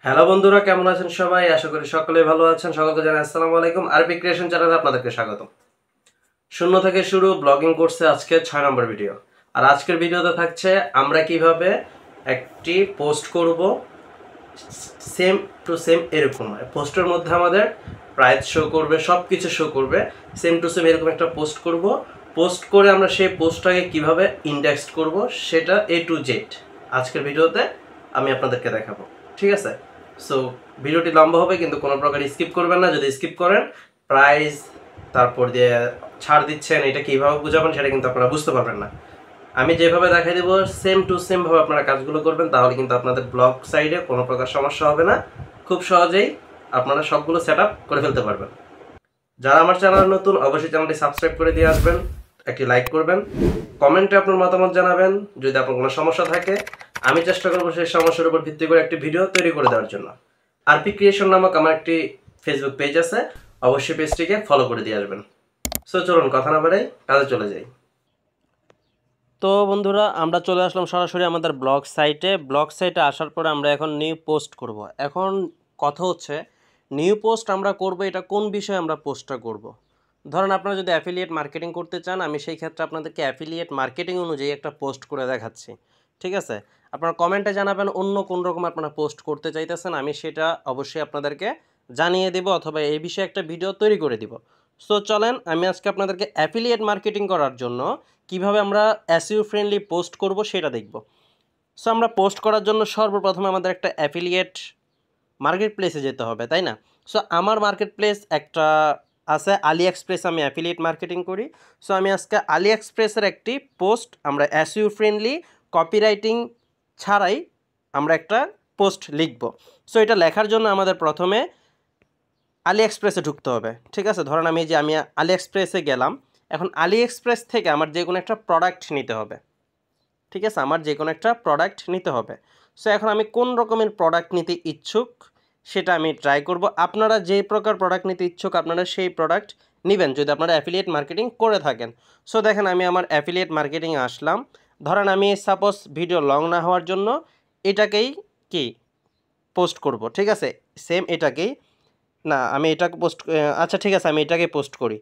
Hello বন্ধুরা, কেমন আছেন সবাই? আশা করি সকলে ভালো আছেন। সকলকে জানাই আসসালামু আলাইকুম। আরবি ক্রিয়েশন চ্যানেলে আপনাদেরকে স্বাগত। শূন্য থেকে শুরু ব্লগিং কোর্সে আজকে 6 নম্বর ভিডিও। আর আজকের ভিডিওতে থাকছে আমরা কিভাবে একটি পোস্ট করব সেম টু সেম এরকম। পোস্টের মধ্যে আমাদের প্রাইস শো করবে, সব কিছু শো করবে, সেম টু সেম এরকম একটা পোস্ট করব। পোস্ট করে আমরা সেই পোস্টটাকে কিভাবে ইন্ডেক্স করব সেটা A to Z আজকের ভিডিওতে আমি আপনাদেরকে দেখাবো। ঠিক আছে? সো ভিডিওটি লম্বা হবে, কিন্তু কোনো প্রকার স্কিপ করবেন না। যদি স্কিপ করেন, প্রাইস তারপর দিয়ে ছাড় দিচ্ছেন, এটা কীভাবে বুঝাবেন সেটা কিন্তু আপনারা বুঝতে পারবেন না। আমি যেভাবে দেখাই দেবো সেম টু সেম ভাবে আপনারা কাজগুলো করবেন, তাহলে কিন্তু আপনাদের ব্লগ সাইডে কোনো প্রকার সমস্যা হবে না। খুব সহজেই আপনারা সবগুলো সেট আপ করে ফেলতে পারবেন। যারা আমার চ্যানেল নতুন, অবশ্যই চ্যানেলটি সাবস্ক্রাইব করে দিয়ে আসবেন, একটি লাইক করবেন, কমেন্টে আপনার মতামত জানাবেন। যদি আপনার কোনো সমস্যা থাকে, আমি চেষ্টা করবো সেই সমস্যার উপর ভিত্তি করে একটি ভিডিও তৈরি করে দেওয়ার জন্য। আরপি ক্রিয়েশন নামক আমার একটি ফেসবুক পেজ আছে, অবশ্যই পেজটিকে ফলো করে দিয়ে আসবেন। সো চলুন কথা না বাড়াই, কাজে চলে যাই। তো বন্ধুরা, আমরা চলে আসলাম সরাসরি আমাদের ব্লগ সাইটে আসার পরে আমরা এখন নিউ পোস্ট করব। এখন কথা হচ্ছে নিউ পোস্ট আমরা করব, এটা কোন বিষয়ে আমরা পোস্টটা করব। ধরেন আপনারা যদি অ্যাফিলিয়েট মার্কেটিং করতে চান, আমি সেই ক্ষেত্রে আপনাদেরকে অ্যাফিলিয়েট মার্কেটিং অনুযায়ী একটা পোস্ট করে দেখাচ্ছি। ঠিক আছে? আপনারা কমেন্টে জানাবেন অন্য কোন রকম আপনারা পোস্ট করতে চাইতেছেন, আমি সেটা অবশ্যই আপনাদেরকে জানিয়ে দেব, অথবা এই বিষয়ে একটা ভিডিও তৈরি করে দিব। সো চলেন, আমি আজকে আপনাদেরকে অ্যাফিলিয়েট মার্কেটিং করার জন্য কিভাবে আমরা এসইও ফ্রেন্ডলি পোস্ট করব সেটা দেখব। সো আমরা পোস্ট করার জন্য সর্বপ্রথমে আমাদের একটা অ্যাফিলিয়েট মার্কেট প্লেসে যেতে হবে, তাই না? সো আমার মার্কেট প্লেস একটা আছে আলি এক্সপ্রেস, আমি অ্যাফিলিয়েট মার্কেটিং করি। সো আমি আজকে আলি এক্সপ্রেসের একটি পোস্ট আমরা এসইও ফ্রেন্ডলি কপিরাইটিং ছাড়াই আমরা একটা পোস্ট লিখব। সো এটা লেখার জন্য আমাদের প্রথমে আলি এক্সপ্রেসে ঢুকতে হবে। ঠিক আছে? ধরেন আমি আলি এক্সপ্রেসে গেলাম। এখন আলি এক্সপ্রেস থেকে আমার যে কোনো একটা প্রোডাক্ট নিতে হবে। ঠিক আছে? আমার যে কোনো একটা প্রোডাক্ট নিতে হবে। সো এখন আমি কোন রকমের প্রোডাক্ট নিতে ইচ্ছুক সেটা আমি ট্রাই করব। আপনারা যে প্রকার প্রোডাক্ট নিতে ইচ্ছুক আপনারা সেই প্রোডাক্ট নেবেন, যদি আপনারা অ্যাফিলিয়েট মার্কেটিং করে থাকেন। সো দেখেন, আমি আমার অ্যাফিলিয়েট মার্কেটিংয়ে আসলাম। ধরেন আমি সাপোজ ভিডিও লং না হওয়ার জন্য এটাকেই কি পোস্ট করব। ঠিক আছে? সেম এটাকেই না, আমি এটাকে পোস্ট, আচ্ছা ঠিক আছে, আমি এটাকে পোস্ট করি।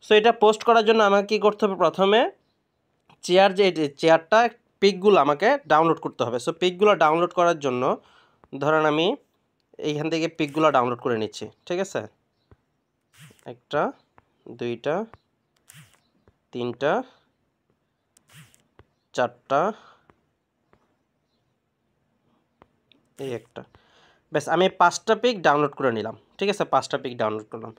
সো এটা পোস্ট করার জন্য আমাকে কী করতে হবে? প্রথমে চেয়ারটা পিকগুলো আমাকে ডাউনলোড করতে হবে। সো পিকগুলো ডাউনলোড করার জন্য ধরেন আমি এইখান থেকে পিকগুলো ডাউনলোড করে নিচ্ছি। ঠিক আছে? একটা, দুইটা, তিনটা, চারটা, এই একটা, ব্যাস আমি 5টা পিক ডাউনলোড করে নিলাম। ঠিক আছে? 5টা পিক ডাউনলোড করলাম।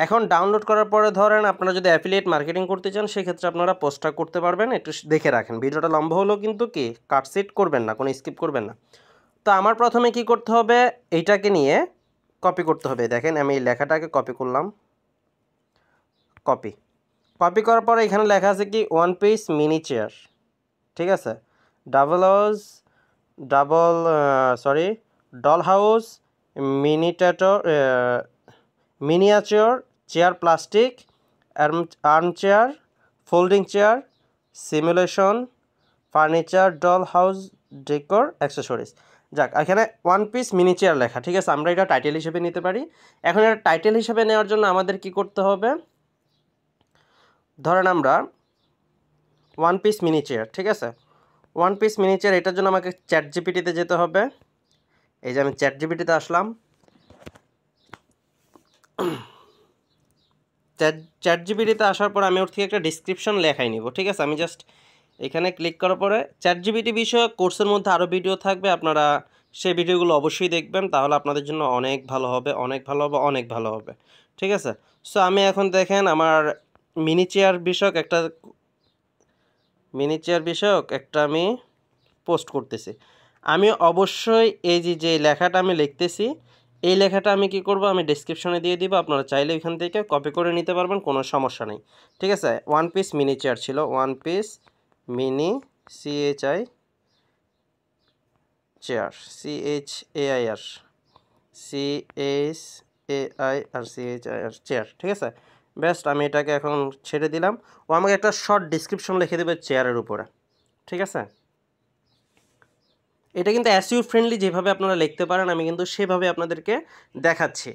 এখন ডাউনলোড করার পরে ধরেন আপনারা যদি অ্যাফিলিয়েট মার্কেটিং করতে চান সেক্ষেত্রে আপনারা পোস্টটা করতে পারবেন। একটু দেখে রাখেন, ভিডিওটা লম্বা হলেও কিন্তু কি কাটসিট করবেন না, কোনো স্কিপ করবেন না। তো আমার প্রথমে কি করতে হবে? এইটাকে নিয়ে কপি করতে হবে। দেখেন আমি এই লেখাটাকে কপি করলাম, কপি কপি করার পরে এখানে লেখা আছে কি ওয়ান পিস মিনি চেয়ার। ঠিক আছে? Double house, double sorry doll house, মিনিটেটর, miniature chair, plastic, arm chair, folding chair, simulation, furniture, doll house, decor, accessories. যাক, এখানে ওয়ান পিস মিনি চেয়ার লেখা। ঠিক আছে? আমরা এটা টাইটেল হিসেবে নিতে পারি। এখন এটা টাইটেল হিসেবে নেওয়ার জন্য আমাদের কি করতে হবে? ধরেন আমরা ওয়ান পিস মিনি চেয়ার, ঠিক আছে, ওয়ান পিস মিনি চেয়ার, এটার জন্য আমাকে চ্যাট জিপিটিতে যেতে হবে। এই যে আমি চ্যাট জিপিটিতে আসলাম। চ্যাট জিপিটিতে আসার পর আমি ওর থেকে একটা ডিসক্রিপশন লেখাই নিব। ঠিক আছে? আমি জাস্ট এখানে ক্লিক করার পরে চ্যাট জিপিটি বিষয়ক কোর্সের মধ্যে আরও ভিডিও থাকবে, আপনারা সেই ভিডিওগুলো অবশ্যই দেখবেন, তাহলে আপনাদের জন্য অনেক ভালো হবে, অনেক ভালো হবে, অনেক ভালো হবে। ঠিক আছে? সো আমি এখন দেখেন আমার মিনি চেয়ার বিষয়ক একটা আমি পোস্ট করতেছি। আমি অবশ্যই এই যে লেখাটা আমি লিখতেছি, এই লেখাটা আমি কি করব? আমি ডেসক্রিপশনে দিয়ে দিব, আপনারা চাইলে এখান থেকে কপি করে নিতে পারবেন, কোনো সমস্যা নেই। ঠিক আছে? ওয়ান পিস মিনি চেয়ার ছিল, one piece mini CHI chair, CHAIR, CHAIR chair. ঠিক আছে? বেস্ট, আমি এটাকে এখন ছেড়ে দিলাম। ও আমাকে একটা শর্ট ডিসক্রিপশন লিখে দেবে চেয়ারের উপরে। ঠিক আছে? এটা কিন্তু এসইও ফ্রেন্ডলি যেভাবে আপনারা লিখতে পারেন আমি কিন্তু সেভাবে আপনাদেরকে দেখাচ্ছি।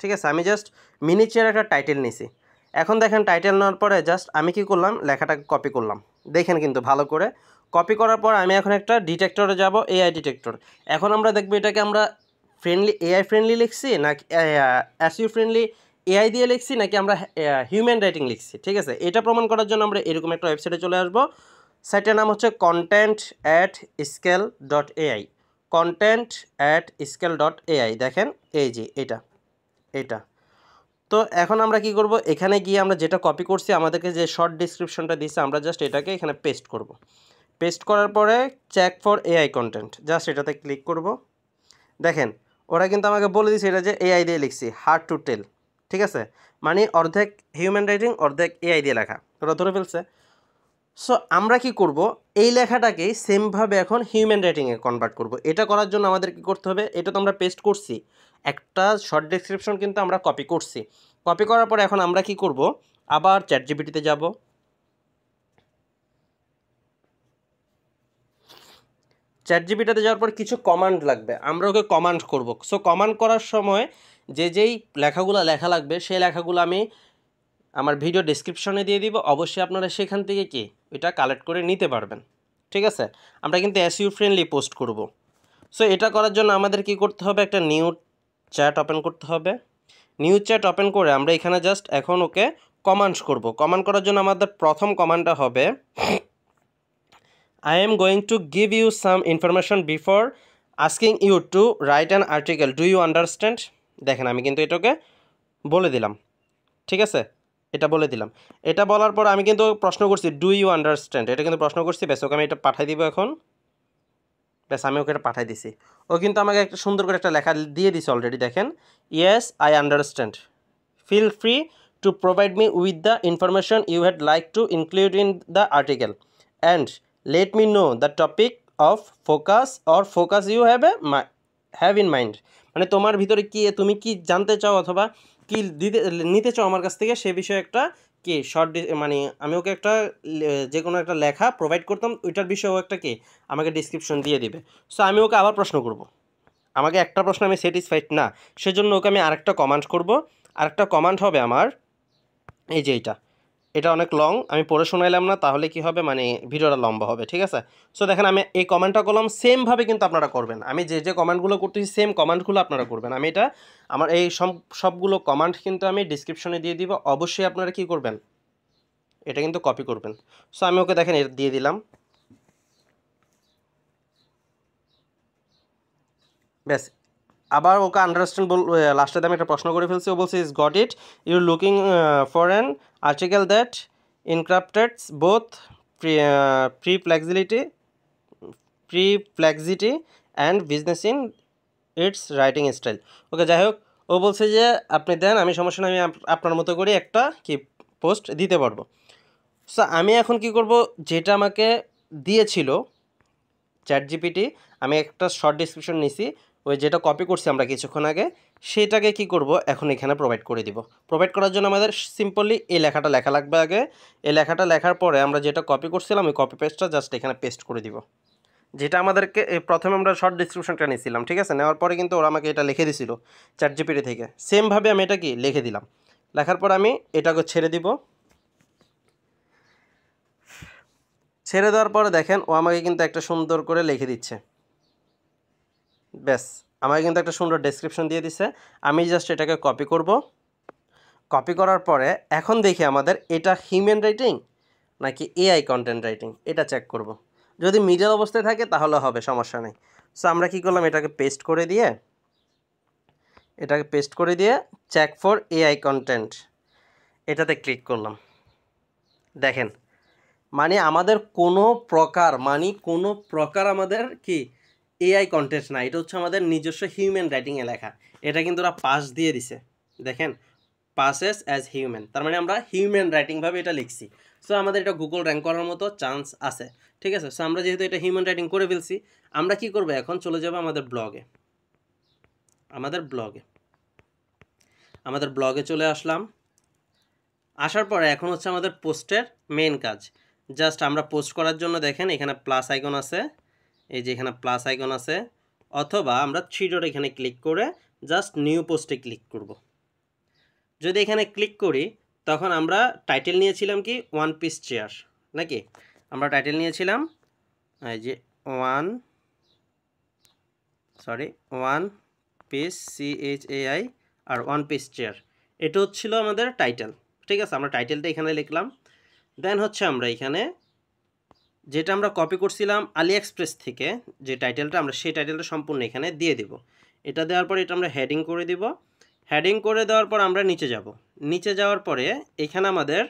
ঠিক আছে, আমি জাস্ট মিনিচার একটা টাইটেল নিছি। এখন দেখেন টাইটেল নেওয়ার পরে জাস্ট আমি কি করলাম, লেখাটাকে কপি করলাম। দেখেন কিন্তু ভালো করে কপি করার পর আমি এখন একটা ডিটেক্টরে যাব, এআই ডিটেক্টর। এখন আমরা দেখবো এটাকে আমরা ফ্রেন্ডলি এআই ফ্রেন্ডলি লিখছি নাকি এসইও ফ্রেন্ডলি এআই দিয়ে লিখছি নাকি আমরা হিউম্যান রাইটিং লিখছি। ঠিক আছে, এটা প্রমাণ করার জন্য আমরা এরকম একটা ওয়েবসাইটে চলে আসবো। সাইটের নাম হচ্ছে content@scale.ai, content@scale.ai। দেখেন এই যে এটা। তো এখন আমরা কি করব, এখানে গিয়ে আমরা যেটা কপি করছি আমাদেরকে যে শর্ট ডিসক্রিপশনটা দিচ্ছে আমরা জাস্ট এটাকে এখানে পেস্ট করব। পেস্ট করার পরে check for AI content, just এটাতে ক্লিক করব। দেখেন ওরা কিন্তু আমাকে বলে দিচ্ছে এটা যে এআই দিয়ে লিখছি, হার্ড টু টেল। ঠিক আছে, মানে অর্ধেক হিউম্যান রাইটিং অর্ধেক এআই দিয়ে লেখা, ওরা ধরে ফেলছে। সো আমরা কি করব, এই লেখাটাকেই সেমভাবে এখন হিউম্যান রাইটিংয়ে কনভার্ট করব। এটা করার জন্য আমাদের কি করতে হবে, এটা তো আমরা পেস্ট করছি, একটা শর্ট ডেসক্রিপশন কিন্তু আমরা কপি করছি। কপি করার পরে এখন আমরা কি করব, আবার চ্যাটজিপিটিতে যাব। চ্যাটজিপিটিতে যাওয়ার পর কিছু কমান্ড লাগবে, আমরা ওকে কমান্ড করব। সো কমান্ড করার সময় যেই লেখাগুলো লেখা লাগবে সেই লেখাগুলো আমি আমার ভিডিও ডেসক্রিপশনে দিয়ে দিব, অবশ্যই আপনারা সেখান থেকে কি এটা কালেক্ট করে নিতে পারবেন। ঠিক আছে, আমরা কিন্তু এসইও ফ্রেন্ডলি পোস্ট করব। সো এটা করার জন্য আমাদের কি করতে হবে, একটা নিউ চ্যাট ওপেন করতে হবে। নিউ চ্যাট ওপেন করে আমরা এখানে জাস্ট এখন ওকে কমান্ড করব। কমান্ড করার জন্য আমাদের প্রথম কমান্ডটা হবে, I am going to give you some information before asking you to write an article. Do you understand? দেখেন আমি কিন্তু এটাকে বলে দিলাম। ঠিক আছে, এটা বলে দিলাম। এটা বলার পর আমি কিন্তু প্রশ্ন করছি ডু ইউ আন্ডারস্ট্যান্ড, এটা কিন্তু প্রশ্ন করছি। ব্যাস ওকে আমি এটা পাঠাই দিব এখন। ব্যাস আমি ওকে এটা পাঠাই দিছি। ও কিন্তু আমাকে একটা সুন্দর করে একটা লেখা দিয়ে দিছে অলরেডি। দেখেন, yes I understand, feel free to provide me with the information you had like to include in the article and let me know the topic of focus you have in mind. মানে তোমার ভিতরে কি, তুমি কি জানতে চাও অথবা কি নিতে চাও আমার কাছ থেকে, সে বিষয়ে একটা কি শর্ট মানে আমি ওকে একটা যে কোনো একটা লেখা প্রোভাইড করতাম, ওইটার বিষয়েও একটা কি আমাকে ডিসক্রিপশন দিয়ে দিবে। সো আমি ওকে আবার প্রশ্ন করব, আমাকে একটা প্রশ্ন আমি স্যাটিসফাইড না, সেজন্য ওকে আমি আরেকটা কমান্ড করব। আরেকটা কমান্ড হবে আমার এই যে এটা অনেক লং, আমি পড়ে শোনাইলাম না, তাহলে কি হবে মানে ভিডিওটা লম্বা হবে। ঠিক আছে, সো দেখেন আমি এই কমেন্টটা করলাম, সেমভাবে কিন্তু আপনারা করবেন। আমি যে কমেন্টগুলো করতেছি সেম কমেন্টগুলো আপনারা করবেন। আমি এটা আমার এই সবগুলো কমেন্ট কিন্তু আমি ডিসক্রিপশনে দিয়ে দিব, অবশ্যই আপনারা কি করবেন, এটা কিন্তু কপি করবেন। সো আমি ওকে দেখেন এটা দিয়ে দিলাম। ব্যাস, আবার ওকে আন্ডারস্ট্যান্ড লাস্টে আমি একটা প্রশ্ন করে ফেলছি। ও বলছে is got it, you looking for an article that encrypted both pre flexibility and business in its writing style. Okay, যাই হোক, ও বলছে যে আপনি দেন, আমি সমস্যা নেই, আমি আপনার মতো করে একটা কি পোস্ট দিতে পারবো। সো আমি এখন কি করব, যেটা আমাকে দিয়েছিল চ্যাটজিপিটি, আমি একটা শর্ট ডিসক্রিপশন নিছি, ওই যেটা কপি করছি আমরা কিছুক্ষণ আগে, সেটাকে কি করব এখন এখানে প্রোভাইড করে দিব। প্রোভাইড করার জন্য আমাদের সিম্পলি এই লেখাটা লেখা লাগবে আগে। এই লেখাটা লেখার পরে আমরা যেটা কপি করছিলাম ওই কপি পেস্টটা জাস্ট এখানে পেস্ট করে দিব, যেটা আমাদেরকে প্রথমে আমরা শর্ট ডিসক্রিপশনটা নিয়েছিলাম। ঠিক আছে, নেওয়ার পরে কিন্তু ওরা আমাকে এটা লিখে দিছিল চ্যাটজিপিটি থেকে, সেমভাবে আমি এটা কি লিখে দিলাম। লেখার পর আমি এটাকে ছেড়ে দিব। ছেড়ে দেওয়ার পরে দেখেন ও আমাকে কিন্তু একটা সুন্দর করে লিখে দিচ্ছে। ব্যাস, আমাকে কিন্তু একটা সুন্দর ডেসক্রিপশন দিয়ে দিছে। আমি জাস্ট এটাকে কপি করব। কপি করার পরে এখন দেখি আমাদের এটা হিউম্যান রাইটিং নাকি এআই কন্টেন্ট রাইটিং, এটা চেক করব। যদি মিডল অবস্থায় থাকে তাহলে হবে, সমস্যা নেই। সো আমরা কি করলাম, এটাকে পেস্ট করে দিয়ে চেক ফর এআই কন্টেন্ট এটাতে ক্লিক করলাম। দেখেন মানে আমাদের কোনো প্রকার আমাদের কি এআই কন্টেন্ট না, এটা হচ্ছে আমাদের নিজস্ব হিউম্যান রাইটিংয়ে লেখা। এটা কিন্তু ওরা পাস দিয়ে দিছে, দেখেন পাসেস অ্যাজ হিউম্যান, তার মানে আমরা হিউম্যান রাইটিংভাবে এটা লিখছি। সো আমাদের এটা গুগল র্যাঙ্ক করার মতো চান্স আছে। ঠিক আছে, সো আমরা যেহেতু এটা হিউম্যান রাইটিং করে ফেলছি, আমরা কি করব, এখন চলে যাব আমাদের ব্লগে চলে আসলাম। আসার পরে এখন হচ্ছে আমাদের পোস্টের মেন কাজ। জাস্ট আমরা পোস্ট করার জন্য দেখেন এখানে প্লাস আইকন আছে, এই যে এখানে প্লাস আইকন আছে, অথবা আমরা 3 ডট এখানে ক্লিক করে জাস্ট নিউ পোস্টে ক্লিক করব। যদি এখানে ক্লিক করি তখন আমরা টাইটেল নিয়েছিলাম কি ওয়ান পিস চেয়ার, নাকি আমরা টাইটেল নিয়েছিলাম এই যে ওয়ান পিস CHAI আর ওয়ান পিস চেয়ার, এটা হচ্ছিল আমাদের টাইটেল। ঠিক আছে, আমরা টাইটেলটা এখানে লিখলাম। দেন হচ্ছে আমরা এখানে যেটা আমরা কপি করছিলাম আলি এক্সপ্রেস থেকে, যে টাইটেলটা আমরা সেই টাইটেলটা সম্পূর্ণ এখানে দিয়ে দিব। এটা দেওয়ার পর এটা আমরা হেডিং করে দিব। হেডিং করে দেওয়ার পর আমরা নিচে যাব। নিচে যাওয়ার পরে এখানে আমাদের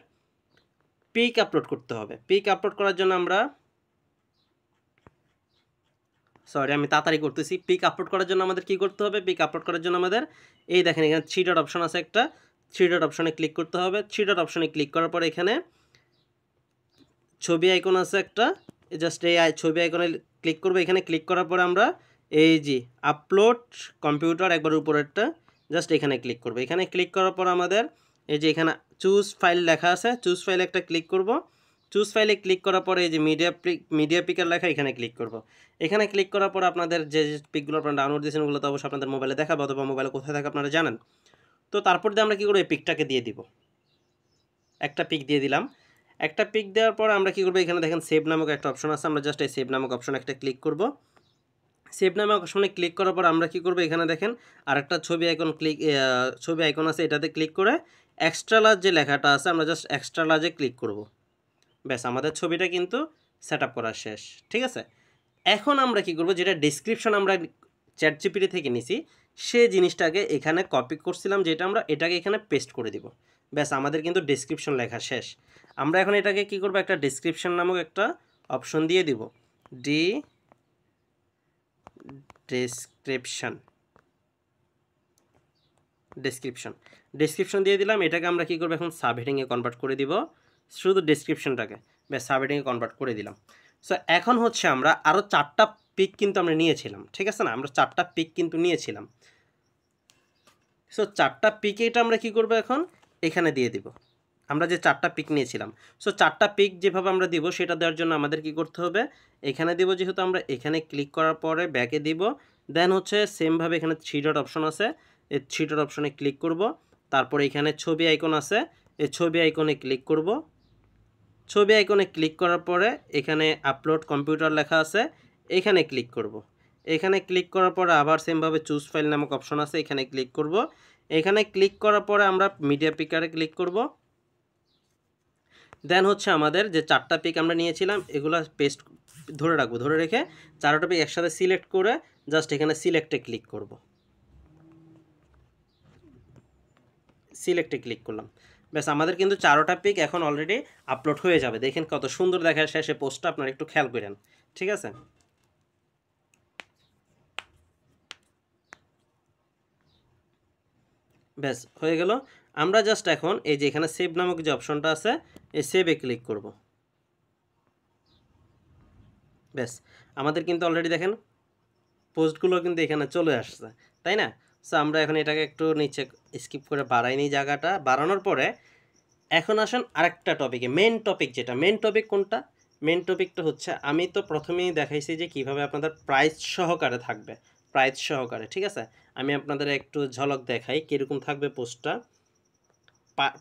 পিক আপলোড করতে হবে। পিক আপলোড করার জন্য আমরা আমি তাড়াতাড়ি করতেছি। পিক আপলোড করার জন্য আমাদের কি করতে হবে? পিক আপলোড করার জন্য আমাদের এই দেখেন এখানে 3 ডট অপশন আছে, একটা 3 ডট অপশনে ক্লিক করতে হবে। 3 ডট অপশনে ক্লিক করার পর এখানে ছবি আইকন আছে একটা, জাস্ট এই ছবি আইকনে ক্লিক করবো। এখানে ক্লিক করার পর আমরা এই যে আপলোড কম্পিউটার একবার উপরেরটা, জাস্ট এখানে ক্লিক করবো। এখানে ক্লিক করার পর আমাদের এই যে এখানে চুজ ফাইল লেখা আছে, চুজ ফাইলে একটা ক্লিক করব। চুজ ফাইলে ক্লিক করার পরে এই যে মিডিয়া পিকার লেখা, এখানে ক্লিক করব। এখানে ক্লিক করার পর আপনাদের যে পিকগুলো আপনারা ডাউনলোড দিয়েছেন ওগুলো তো অবশ্যই আপনাদের মোবাইলে দেখাবে, অথবা মোবাইলে কোথায় থাকে আপনারা জানেন। তো তারপর দিয়ে আমরা কী করবো? এই পিকটাকে দিয়ে দিব। একটা পিক দিয়ে দিলাম। একটা পিক দেওয়ার পর আমরা কী করবো? এখানে দেখেন সেভ নামক একটা অপশন আছে, আমরা জাস্ট এই সেভ নামক অপশন একটা ক্লিক করব। সেভ নামক অপশনে ক্লিক করার পর আমরা কী করবো? এখানে দেখেন আরেকটা ছবি আইকন আছে, এটাতে ক্লিক করে এক্সট্রা লার্জ যে লেখাটা আছে আমরা জাস্ট এক্সট্রা লার্জে ক্লিক করব। ব্যাস, আমাদের ছবিটা কিন্তু সেট আপ করা শেষ। ঠিক আছে, এখন আমরা কি করব? যেটা ডেসক্রিপশন আমরা চ্যাটজিপিটি থেকে নিছি সেই জিনিসটাকে এখানে কপি করছিলাম, যেটা আমরা এটাকে এখানে পেস্ট করে দিব। ব্যাস, আমাদের কিন্তু ডেসক্রিপশন লেখা শেষ। আমরা এখন এটাকে কি করব? একটা ডেসক্রিপশন নামক একটা অপশন দিয়ে দিব। ডেসক্রিপশন দিয়ে দিলাম। এটাকে আমরা কি করব? এখন সাবহেডিংয়ে কনভার্ট করে দিব, শুধু ডেসক্রিপশনটাকে। ব্যাস, সাবহেডিংয়ে কনভার্ট করে দিলাম। সো এখন হচ্ছে আমরা আরও 4টা পিক কিন্তু আমরা নিয়েছিলাম, ঠিক আছে না? আমরা 4টা পিক কিন্তু নিয়েছিলাম। সো 4টা পিকে এটা আমরা কি করব? এখন এখানে দিয়ে দিব আমরা যে 4টা পিক নিয়েছিলাম। সো 4টা পিক যেভাবে আমরা দিব সেটা দেওয়ার জন্য আমাদের কি করতে হবে? এখানে দিব, যেহেতু আমরা এখানে ক্লিক করার পরে ব্যাকে দিব। দেন হচ্ছে সেমভাবে এখানে 3 ডট অপশন আছে, এই 3 ডট অপশনে ক্লিক করব। তারপরে এখানে ছবি আইকন আছে, এই ছবি আইকনে ক্লিক করব। ছবি আইকনে ক্লিক করার পরে এখানে আপলোড কম্পিউটার লেখা আছে, এখানে ক্লিক করব। এখানে ক্লিক করার পরে আবার সেমভাবে চুজ ফাইল নামক অপশন আছে, এখানে ক্লিক করব। এখানে ক্লিক করার পরে আমরা মিডিয়া পিকারে ক্লিক করব। দেন হচ্ছে আমাদের যে 4টা পিক আমরা নিয়েছিলাম এগুলো পেস্ট ধরে রাখবো, ধরে রেখে 4টা পিক একসাথে সিলেক্ট করে জাস্ট এখানে সিলেক্টে ক্লিক করব। সিলেক্টে ক্লিক করলাম। ব্যাস, আমাদের কিন্তু 4টা পিক এখন অলরেডি আপলোড হয়ে যাবে। দেখেন কত সুন্দর দেখা শেষে পোস্টটা, আপনারা একটু খেয়াল করেন। ঠিক আছে, ব্যাস হয়ে গেল। আমরা জাস্ট এখন এই যে এখানে সেভ নামক যে অপশনটা আছে এই সেভে ক্লিক করব। ব্যাস, আমাদের কিন্তু অলরেডি দেখেন পোস্টগুলো কিন্তু এখানে চলে আসছে, তাই না? সো আমরা এখন এটাকে একটু নিচে স্কিপ করে বাড়াই নিই জায়গাটা। বাড়ানোর পরে এখন আসেন আরেকটা টপিকে, মেন টপিক। যেটা মেন টপিক কোনটা? মেন টপিকটা হচ্ছে আমি তো প্রথমেই দেখাইছি যে কিভাবে আপনাদের প্রাইস সহকারে থাকবে, প্রাইস সহকারে। ঠিক আছে, আমি আপনাদের একটু ঝলক দেখাই কীরকম থাকবে পোস্টটা।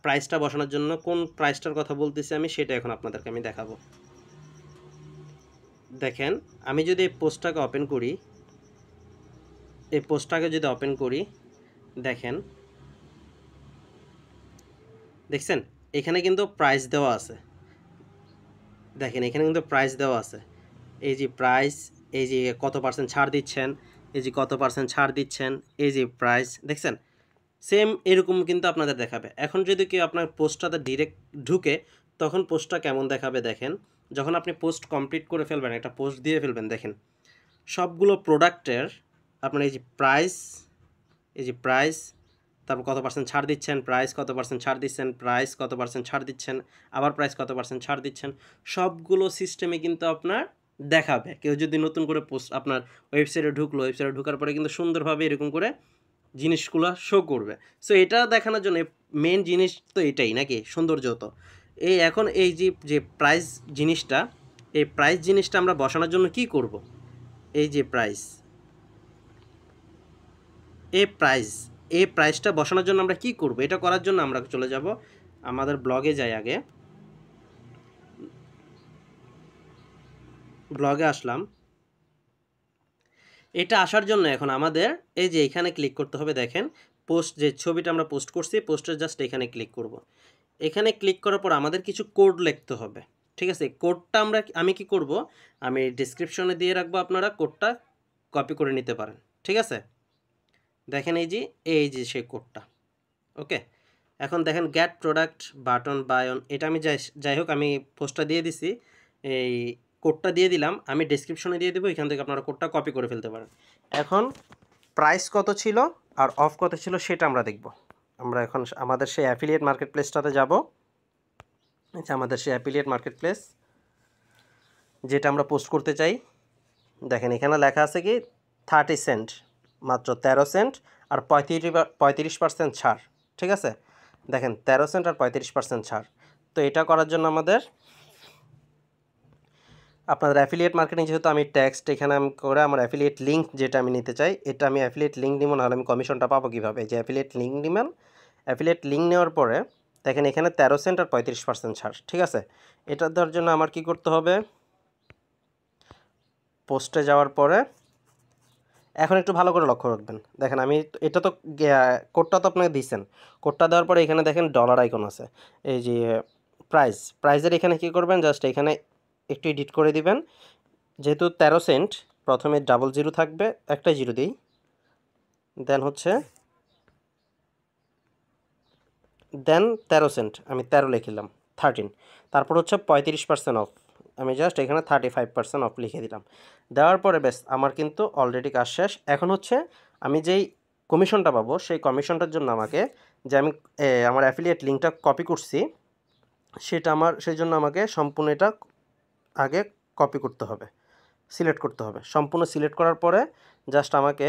প্রাইসটা বসানোর জন্য কোন প্রাইসটার কথা বলতেছি আমি সেটা এখন আপনাদেরকে আমি দেখাবো। দেখেন, আমি যদি এই পোস্টটাকে ওপেন করি, দেখেন, দেখছেন এখানে কিন্তু প্রাইস দেওয়া আছে। দেখেন এখানে কিন্তু প্রাইস দেওয়া আছে, এই যে প্রাইস, এই যে কত % ছাড় দিচ্ছেন, এই যে কত % ছাড় দিচ্ছেন, এই যে প্রাইস দেখছেন। সেম এরকম কিন্তু আপনাদের দেখাবে। এখন যদি কেউ আপনার পোস্টটাতে ডিরেক্ট ঢুকে তখন পোস্টটা কেমন দেখাবে দেখেন। যখন আপনি পোস্ট কমপ্লিট করে ফেলবেন, একটা পোস্ট দিয়ে ফেলবেন, দেখেন সবগুলো প্রোডাক্টের আপনার এই যে প্রাইস, তারপর কত % ছাড় দিচ্ছেন, প্রাইস কত % ছাড় দিচ্ছেন, প্রাইস কত % ছাড় দিচ্ছেন, আবার প্রাইস কত % ছাড় দিচ্ছেন, সবগুলো সিস্টেমে কিন্তু আপনার দেখাবে। কেউ যদি নতুন করে পোস্ট আপনার ওয়েবসাইটে ঢোকার পরে কিন্তু সুন্দরভাবে এরকম করে জিনিসগুলো শো করবে। সো এটা দেখানোর জন্য মেন জিনিস তো এটাই নাকি, সৌন্দর্য। তো এই এখন এই যে প্রাইস জিনিসটা, এই প্রাইস জিনিসটা আমরা বসানোর জন্য কি করব? এই যে প্রাইস, এই প্রাইসটা বসানোর জন্য আমরা কি করব? এটা করার জন্য আমরা চলে যাব আমাদের ব্লগে যাই, আগে ব্লগে আসলাম। এটা আসার জন্য এখন আমাদের এই যে এখানে ক্লিক করতে হবে। দেখেন পোস্ট, যে ছবিটা আমরা পোস্ট করছি, পোস্টের জাস্ট এখানে ক্লিক করব। এখানে ক্লিক করার পর আমাদের কিছু কোড লিখতে হবে, ঠিক আছে? কোডটা আমি কি করব, আমি ডেসক্রিপশনে দিয়ে রাখবো, আপনারা কোডটা কপি করে নিতে পারেন, ঠিক আছে? দেখেন এই যে সেই কোডটা, ওকে। এখন দেখেন get product button by on, এটা আমি যাই হোক আমি পোস্টটা দিয়ে দিছি, এই কোডটা দিয়ে দিলাম, আমি ডেসক্রিপশনে দিয়ে দেবো, এখান থেকে আপনারা কোডটা কপি করে ফেলতে পারেন। এখন প্রাইস কত ছিল আর অফ কত ছিল সেটা আমরা দেখব। আমরা এখন আমাদের সেই অ্যাফিলিয়েট মার্কেট প্লেসটাতে যাব। আচ্ছা, আমাদের সেই অ্যাফিলিয়েট মার্কেট প্লেস যেটা আমরা পোস্ট করতে চাই। দেখেন এখানে লেখা আছে কি 30 সেন্ট, মাত্র 13 সেন্ট আর 35% ছাড়, ঠিক আছে? দেখেন 13 সেন্ট আর 35% ছাড়। তো এটা করার জন্য আমাদের আপনাদের অ্যাফিলিয়েট মার্কেটিং, যেহেতু আমি টেক্সট এখানে আমি করে আমার অ্যাফিলিয়েট লিঙ্ক যেটা আমি নিতে চাই, এটা আমি অ্যাফিলিয়েট লিঙ্ক নিব, নাহলে আমি কমিশনটা পাবো কীভাবে? যে অ্যাফিলিয়েট লিঙ্ক নেবেন, অ্যাফিলিয়েট লিঙ্ক নেওয়ার পরে দেখেন এখানে 13 সেন্ট আর 35% ছাড়, ঠিক আছে? এটা দেওয়ার জন্য আমার কি করতে হবে? পোস্টে যাওয়ার পরে এখন একটু ভালো করে লক্ষ্য রাখবেন। দেখেন আমি এটা তো কোডটা তো আপনাকে দিয়েছেন, কোডটা দেওয়ার পরে এখানে দেখেন ডলার আইকন আছে, এই যে প্রাইজের এখানে কি করবেন, জাস্ট এখানে একটু এডিট করে দিবেন। যেহেতু 13 সেন্ট, প্রথমে ডাবল জিরো থাকবে, একটা জিরো দিই, দেন 13 সেন্ট, আমি 13 লিখলাম, 13, তারপর হচ্ছে 35% অফ, আমি জাস্ট এখানে 35% অফ লিখে দিলাম। দেওয়ার পরে বেশ আমার কিন্তু অলরেডি কাজ শেষ। এখন হচ্ছে আমি যেই কমিশনটা পাবো, সেই কমিশনটার জন্য আমাকে, যে আমি আমার অ্যাফিলিয়েট লিঙ্কটা কপি করছি, সেই জন্য আমাকে সম্পূর্ণ এটা আগে কপি করতে হবে, সিলেক্ট করতে হবে। সম্পূর্ণ সিলেক্ট করার পরে জাস্ট আমাকে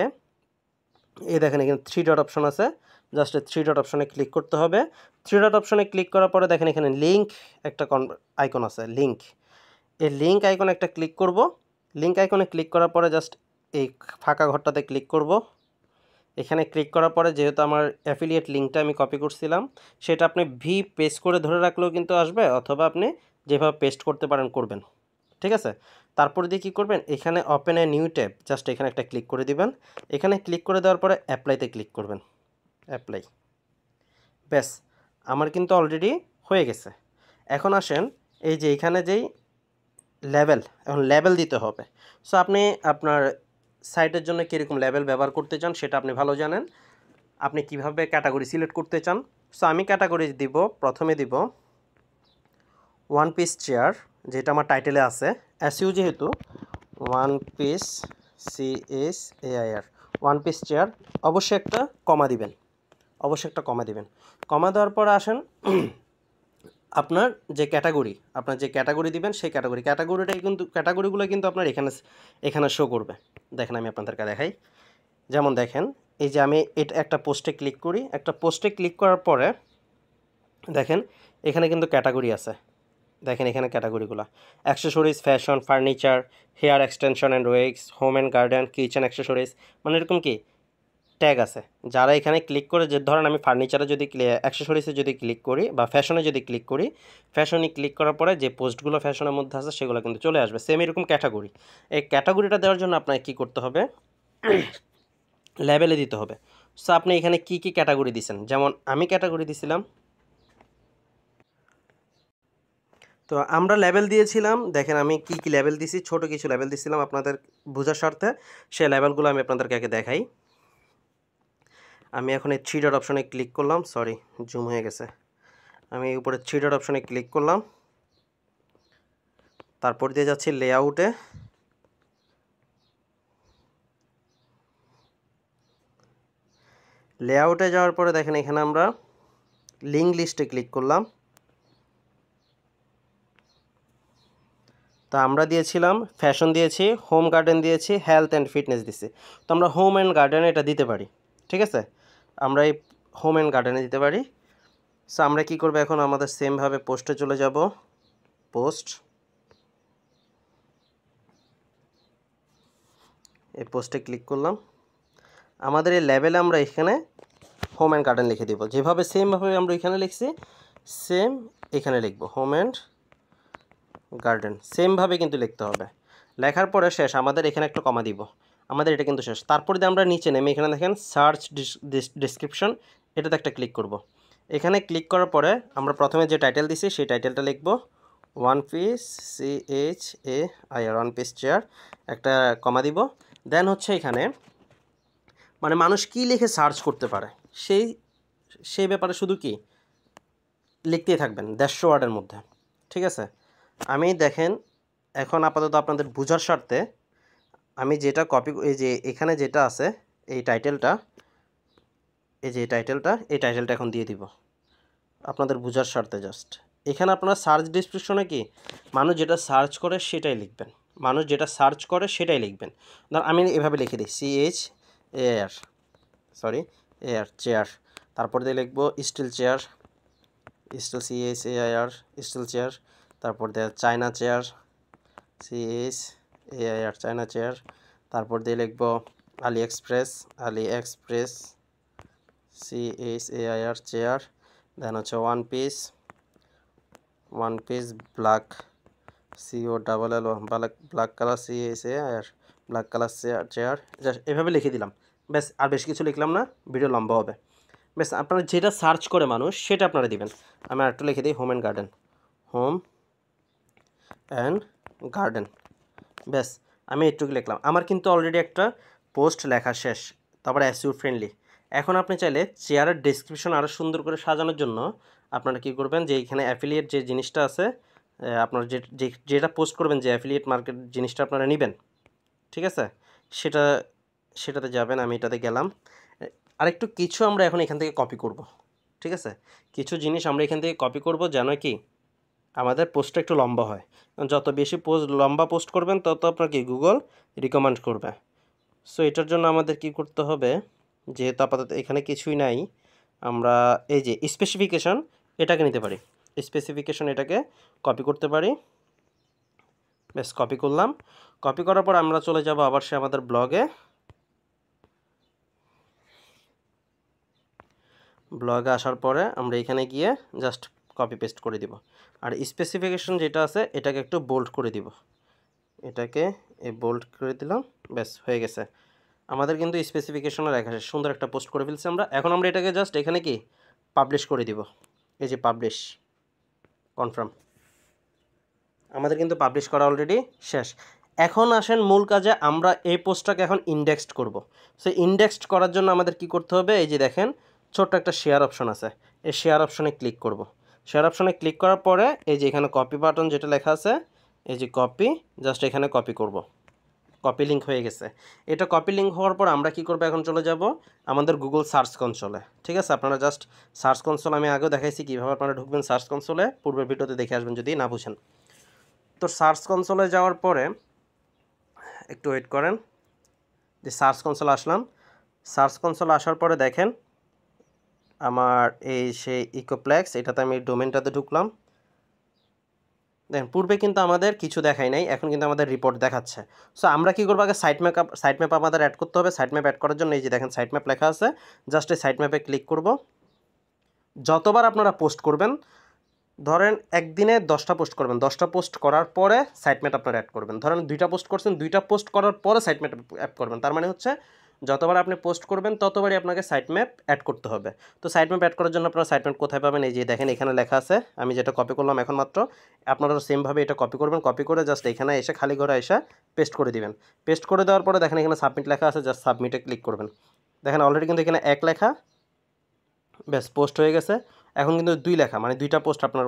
এই দেখেন এখানে 3 ডট অপশন আছে, জাস্ট 3 ডট অপশনে ক্লিক করতে হবে। 3 ডট অপশনে ক্লিক করার পরে দেখেন এখানে লিঙ্ক একটা আইকন আছে, লিঙ্ক, এই লিঙ্ক আইকনে একটা ক্লিক করব। লিঙ্ক আইকনে ক্লিক করার পরে জাস্ট এই ফাঁকা ঘরটাতে ক্লিক করব। এখানে ক্লিক করার পরে যেহেতু আমার অ্যাফিলিয়েট লিঙ্কটা আমি কপি করছিলাম, সেটা আপনি পেস্ট করে ধরে রাখলেও কিন্তু আসবে, অথবা আপনি যেভাবে পেস্ট করতে পারেন করবেন, ঠিক আছে? তারপরে দিয়ে কী করবেন, এখানে open a new tab, just এখানে একটা ক্লিক করে দিবেন। এখানে ক্লিক করে দেওয়ার পরে অ্যাপ্লাইতে ক্লিক করবেন, অ্যাপ্লাই, ব্যাস আমার কিন্তু অলরেডি হয়ে গেছে। এখন আসেন এই যে এখানে যেই লেভেল, এখন লেভেল দিতে হবে। সো আপনি আপনার সাইটের জন্য কীরকম লেভেল ব্যবহার করতে চান সেটা আপনি ভালো জানেন। আপনি কিভাবে ক্যাটাগরি সিলেক্ট করতে চান। সো আমি ক্যাটাগরি দিব, প্রথমে দিব ওয়ান পিস চেয়ার, যেটা আমার টাইটেলে আছে, এসইউ যেহেতু, one piece CSAIR, one piece chair, অবশ্যই একটা কমা দিবেন, অবশ্যই একটা কমা দিবেন। কমা দেওয়ার পর আসেন আপনার যে ক্যাটাগরি দিবেন, সেই ক্যাটাগরিটাই কিন্তু, ক্যাটাগরিগুলো কিন্তু আপনার এখানে শো করবে। দেখেন আমি আপনাদেরকে দেখাই, যেমন দেখেন এই যে আমি এটা একটা পোস্টে ক্লিক করি, একটা পোস্টে ক্লিক করার পরে দেখেন এখানে কিন্তু ক্যাটাগরি আছে। দেখেন এখানে ক্যাটাগরিগুলো accessories, fashion, furniture, hair extension and wax, home and garden, kitchen accessories, মানে এরকম কি ট্যাগ আছে। যারা এখানে ক্লিক করে, যে ধরেন আমি ফার্নিচারে যদি অ্যাক্সেসরিজে যদি ক্লিক করি বা ফ্যাশনে যদি ক্লিক করি, ফ্যাশনে ক্লিক করার পরে যে পোস্টগুলো ফ্যাশনের মধ্যে আছে সেগুলো কিন্তু চলে আসবে, সেম এরকম ক্যাটাগরি। এই ক্যাটাগরিটা দেওয়ার জন্য আপনাকে কী করতে হবে, লেবেলে দিতে হবে। সো আপনি এখানে কি কি ক্যাটাগরি দিচ্ছেন, যেমন আমি ক্যাটাগরি দিছিলাম, তো আমরা লেভেল দিয়েছিলাম। দেখেন আমি কি কি লেভেল দিছি, ছোট কিছু লেভেল দিছিলাম আপনাদের বোঝার স্বার্থে, সেই লেভেলগুলো আমি আপনাদেরকে আগে দেখাই। আমি এখন এই 3 ডট অপশনে ক্লিক করলাম, সরি জুম হয়ে গেছে, আমি উপরে 3 ডট অপশনে ক্লিক করলাম, তারপর দিয়ে যাচ্ছি লেআউটে, লেআউটে যাওয়ার পরে দেখেন এখানে আমরা লিঙ্ক লিস্টে ক্লিক করলাম। তো আমরা দিয়েছিলাম ফ্যাশন দিয়েছি, হোম গার্ডেন দিয়েছি, হেলথ অ্যান্ড ফিটনেস দিয়েছি। তো আমরা হোম অ্যান্ড গার্ডেনে এটা দিতে পারি, ঠিক আছে? আমরা এই হোম অ্যান্ড গার্ডেনে দিতে পারি। সো আমরা কী করবো, এখন আমাদের সেমভাবে পোস্টে চলে যাব, পোস্ট, এই পোস্টে ক্লিক করলাম। আমাদের এই লেভেলে আমরা এখানে হোম অ্যান্ড গার্ডেন লিখে দিব, যেভাবে সেমভাবে আমরা এখানে লিখছি সেম এখানে লিখব হোম অ্যান্ড গার্ডেন, সেমভাবে কিন্তু লিখতে হবে। লেখার পরে শেষ, আমাদের এখানে একটা কমা দিব, আমাদের এটা কিন্তু শেষ। তারপরে দিয়ে আমরা নিচে নেমে এখানে দেখেন সার্চ ডিসক্রিপশন, এটাতে একটা ক্লিক করব। এখানে ক্লিক করার পরে আমরা প্রথমে যে টাইটেল দিছি সেই টাইটেলটা লিখব one piece CHAIR, one piece chair, একটা কমা দিব। দেন হচ্ছে এখানে মানে মানুষ কি লিখে সার্চ করতে পারে সেই ব্যাপারে শুধু কি লিখতেই থাকবেন 150 ওয়ার্ডের মধ্যে, ঠিক আছে। আমি দেখেন এখন আপাতত আপনাদের বোঝার স্বার্থে আমি যেটা কপি, এই যে এখানে যেটা আছে এই টাইটেলটা, এই টাইটেলটা এখন দিয়ে দিব আপনাদের বোঝার স্বার্থে। জাস্ট এখানে আপনারা সার্চ ডিসক্রিপশনে কি মানুষ যেটা সার্চ করে সেটাই লিখবেন, মানুষ যেটা সার্চ করে সেটাই লিখবেন। ধর আমি এভাবে লিখে দিই CHAIR, চেয়ার, তারপর দিয়ে লিখবো steel chair, steel CHAIR steel chair, তারপর দিয়ে China chair CHAIR China chair, তারপর দিয়ে লিখবো AliExpress CHAIR chair, then হচ্ছে one piece black COLL black colour CHAIR black colour chair. Just এভাবে লিখে দিলাম, ব্যাস। আর বেশি কিছু লিখলাম না, ভিডিও লম্বা হবে। ব্যাস আপনারা যেটা সার্চ করে মানুষ সেটা আপনারা দিবেন। আমি আরেকটু লিখে দিই হোম অ্যান্ড গার্ডেন, ব্যাস। আমি একটুকু লিখলাম, আমার কিন্তু অলরেডি একটা পোস্ট লেখা শেষ, তারপরে SEO ফ্রেন্ডলি। এখন আপনি চাইলে চেয়ারের ডেসক্রিপশন আরও সুন্দর করে সাজানোর জন্য আপনারা কী করবেন, যে এখানে অ্যাফিলিয়েট যে জিনিসটা আছে, আপনারা যেটা পোস্ট করবেন, যে অ্যাফিলিয়েট মার্কেট জিনিসটা আপনারা নেবেন, ঠিক আছে, সেটাতে যাবেন। আমি এটাতে গেলাম। আরেকটু কিছু আমরা এখন এখান থেকে কপি করব, ঠিক আছে। কিছু জিনিস আমরা এখান থেকে কপি করব যেন কি আমাদের পোস্টটা একটু লম্বা হয়। যত বেশি লম্বা পোস্ট করবেন তত আপনার কি গুগল রিকমেন্ড করবে। সো এটার জন্য আমাদের কি করতে হবে, যেহেতু আপাতত এখানে কিছুই নাই, আমরা এই যে স্পেসিফিকেশন এটাকে নিতে পারি, এটাকে কপি করতে পারি। বেশ, কপি করলাম। কপি করার পর আমরা চলে যাব আবার সে আমাদের ব্লগে আসার পরে আমরা এখানে গিয়ে জাস্ট কপি পেস্ট করে দিব। আর স্পেসিফিকেশন যেটা আছে এটাকে একটু বোল্ড করে দিব, এটাকে বোল্ড করে দিলাম, ব্যাস হয়ে গেছে। আমাদের কিন্তু স্পেসিফিকেশনে লেখা আছে, সুন্দর একটা পোস্ট করে ফেলছি আমরা। এখন আমরা এটাকে জাস্ট এখানে কি পাবলিশ করে দিব, এই যে পাবলিশ কনফার্ম, আমাদের কিন্তু পাবলিশ করা অলরেডি শেষ। এখন আসেন মূল কাজে, আমরা এই পোস্টটাকে এখন ইন্ডেক্সড করব। সো ইন্ডেক্সড করার জন্য আমাদের কি করতে হবে, এই যে দেখেন ছোট্ট একটা শেয়ার অপশন আছে, এই শেয়ার অপশনে ক্লিক করব। শেয়ার অপশনে ক্লিক করার পরে এই যে এখানে কপি বাটন যেটা লেখা আছে, এই যে কপি, জাস্ট এখানে কপি করব। কপি লিঙ্ক হয়ে গেছে। এটা কপি লিঙ্ক হওয়ার পর আমরা কি করব, এখন চলে যাব আমাদের গুগল সার্চ কনসোলে, ঠিক আছে। আপনারা জাস্ট সার্চ কনসোল আমি আগেও দেখাইছি কীভাবে আপনারা ঢুকবেন সার্চ কনসোলে, পূর্বের ভিডিওতে দেখে আসবেন যদি না বুঝেন। তো সার্চ কনসোলে যাওয়ার পরে একটু ওয়েট করেন, যে সার্চ কনসোলে আসলাম। সার্চ কনসোলে আসার পরে দেখেন আমার এই সেই ইকোপ্লেক্স, এটাতে আমি ডোমেনটাতে ঢুকলাম। দেখেন পূর্বে কিন্তু আমাদের কিছু দেখাই নাই, এখন কিন্তু আমাদের রিপোর্ট দেখাচ্ছে। সো আমরা কী করবো, আগে সাইট ম্যাপ আমাদের অ্যাড করতে হবে। সাইট ম্যাপ অ্যাড করার জন্য এই যে দেখেন সাইট ম্যাপ লেখা আছে, জাস্ট এই সাইট ম্যাপে ক্লিক করব। যতবার আপনারা পোস্ট করবেন, ধরেন একদিনে 10টা পোস্ট করবেন, 10টা পোস্ট করার পরে সাইট ম্যাপ আপনারা অ্যাড করবেন। ধরেন 2টা পোস্ট করছেন, 2টা পোস্ট করার পরে সাইট ম্যাপ অ্যাড করবেন। তার মানে হচ্ছে যতবার আপনি পোস্ট করবেন ততবারই আপনাকে সাইট ম্যাপ অ্যাড করতে হবে। তো সাইট ম্যাপ অ্যাড করার জন্য আপনারা সাইট ম্যাপ কোথায় পাবেন, এই যে দেখেন এখানে লেখা আছে, আমি যেটা কপি করলাম এখন মাত্র, আপনারা সেমভাবে এটা কপি করবেন। কপি করে জাস্ট এখানে এসে খালি ঘরে এসে পেস্ট করে দিবেন। পেস্ট করে দেওয়ার পরে দেখেন এখানে সাবমিট লেখা আছে, জাস্ট সাবমিটে ক্লিক করবেন। দেখেন অলরেডি কিন্তু এখানে 1 লেখা, ব্যাস পোস্ট হয়ে গেছে। এখন কিন্তু 2 লেখা, মানে 2টা পোস্ট আপনার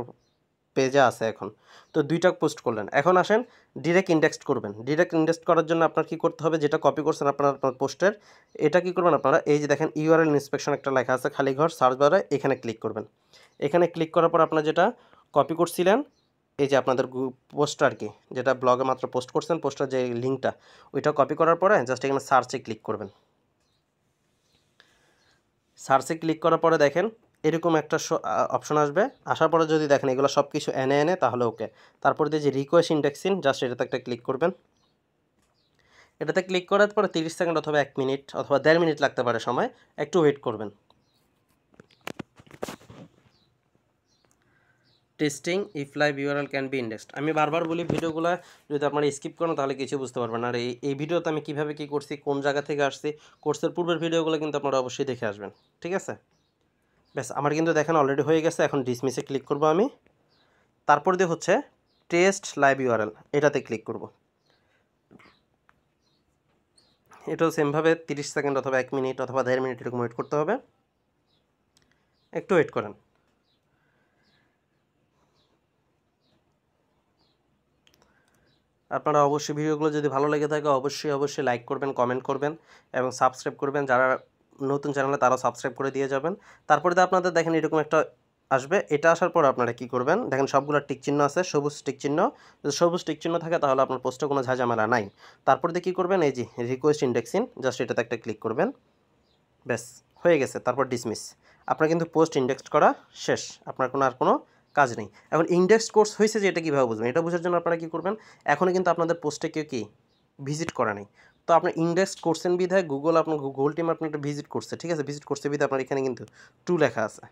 পেজে আছে এখন। তো 2টা পোস্ট করলেন। এখন আসেন ডিরেক্ট ইন্ডেক্স করবেন। ডিরেক্ট ইন্ডেক্স করার জন্য আপনার কি করতে হবে, যেটা কপি করছেন আপনার পোস্টের, এটা কি করবেন আপনারা, এই যে দেখেন URL ইন্সপেকশন একটা লেখা আছে খালি ঘর, সার্চ বারে এখানে ক্লিক করবেন। এখানে ক্লিক করার পর আপনারা যেটা কপি করছিলেন, এই যে আপনাদের পোস্টটা আর কি, যেটা ব্লগে মাত্র পোস্ট করছেন, পোস্টার যে লিঙ্কটা, ওইটা কপি করার পরে জাস্ট এখানে সার্চে ক্লিক করবেন। সার্চে ক্লিক করার পরে দেখেন এরকম একটা অপশন আসবে। আসার পরে যদি দেখেন এগুলো সব কিছু এনে তাহলে ওকে। তারপর দিয়ে যে রিকোয়েস্ট ইন্ডেক্সিং, জাস্ট এটাতে একটা ক্লিক করবেন। এটাতে ক্লিক করার পরে 30 সেকেন্ড অথবা 1 মিনিট অথবা 1.5 মিনিট লাগতে পারে সময়, একটু ওয়েট করবেন। Testing if live URL can be indexed. আমি বারবার বলি ভিডিওগুলো যদি আপনারা স্কিপ করেন তাহলে কিছু বুঝতে পারবেন না। আর এই ভিডিওতে আমি কীভাবে কী করছি, কোন জায়গা থেকে আসছি, কোর্সের পূর্বের ভিডিওগুলো কিন্তু আপনারা অবশ্যই দেখে আসবেন, ঠিক আছে? ব্যাস, আমার কিন্তু দেখেন অলরেডি হয়ে গেছে। এখন ডিসমিসে ক্লিক করব আমি। তারপর দিয়ে হচ্ছে টেস্ট লাইভ ইউআরএল, এটাতে ক্লিক করব। এটাও সেমভাবে 30 সেকেন্ড অথবা 1 মিনিট অথবা 1.5 মিনিট এরকম ওয়েট করতে হবে। একটু ওয়েট করেন। আপনারা অবশ্যই ভিডিওগুলো যদি ভালো লেগে থাকে অবশ্যই লাইক করবেন, কমেন্ট করবেন এবং সাবস্ক্রাইব করবেন। যারা নতুন চ্যানেলে তারাও সাবস্ক্রাইব করে দিয়ে যাবেন। তারপরে আপনাদের দেখেন এরকম একটা আসবে। এটা আসার পর আপনারা কি করবেন, দেখেন সবগুলো টিক চিহ্ন আছে, সবুজ টিক চিহ্ন। যদি সবুজ টিক চিহ্ন থাকে তাহলে আপনার পোস্টে কোনো ঝামেলা নাই। তারপর দিয়ে কী করবেন, এই যে রিকোয়েস্ট ইন্ডেক্সিং, জাস্ট এটাতে একটা ক্লিক করবেন। ব্যাস, হয়ে গেছে। তারপর ডিসমিস। আপনার কিন্তু পোস্ট ইন্ডেক্সড করা শেষ, আপনার আর কোনো কাজ নেই। এখন ইন্ডেক্সড কোর্স হয়েছে যে এটা কীভাবে বুঝবেন, এটা বোঝার জন্য আপনারা কী করবেন, এখনও কিন্তু আপনাদের পোস্টে কেউ কি ভিজিট করা নেই। তো আপনার ইন্ডেক্সড করছেন বিধায় গুগল টিম আপনার একটা ভিজিট করছে, ঠিক আছে? ভিজিট করছে বিধায় আপনার এখানে কিন্তু 2 লেখা আছে।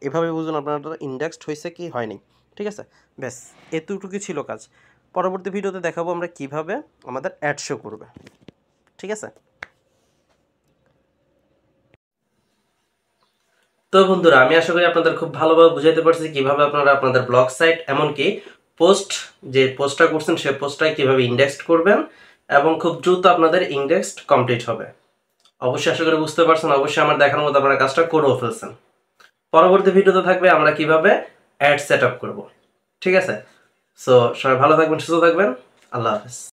এভাবে বুঝুন আপনার ইন্ডেক্সড হয়েছে কি হয়নি, ঠিক আছে? ব্যাস, এতটুকুই ছিল কাজ। পরবর্তী ভিডিওতে দেখাবো আমরা কিভাবে আমাদের অ্যাড শো করবে, ঠিক আছে? তো বন্ধুরা, আমি আশা করি আপনাদের খুব ভালোভাবে বুঝাইতে পারছি কিভাবে আপনারা আপনাদের ব্লগ সাইট এমনকি পোস্ট যে পোস্টটা করছেন সেই পোস্টটাই কিভাবে ইন্ডেক্সড করবেন এবং খুব দ্রুত আপনাদের ইন্ডেক্সড কমপ্লিট হবে। অবশ্যই আশা করি বুঝতে পারছেন। অবশ্যই আমার দেখানোর মতো আপনারা কাজটা করেও ফেলছেন। পরবর্তী ভিডিওতে থাকবে আমরা কিভাবে অ্যাড সেট আপ করবো, ঠিক আছে? সো সবাই ভালো থাকবেন, সুস্থ থাকবেন। আল্লাহ হাফেজ।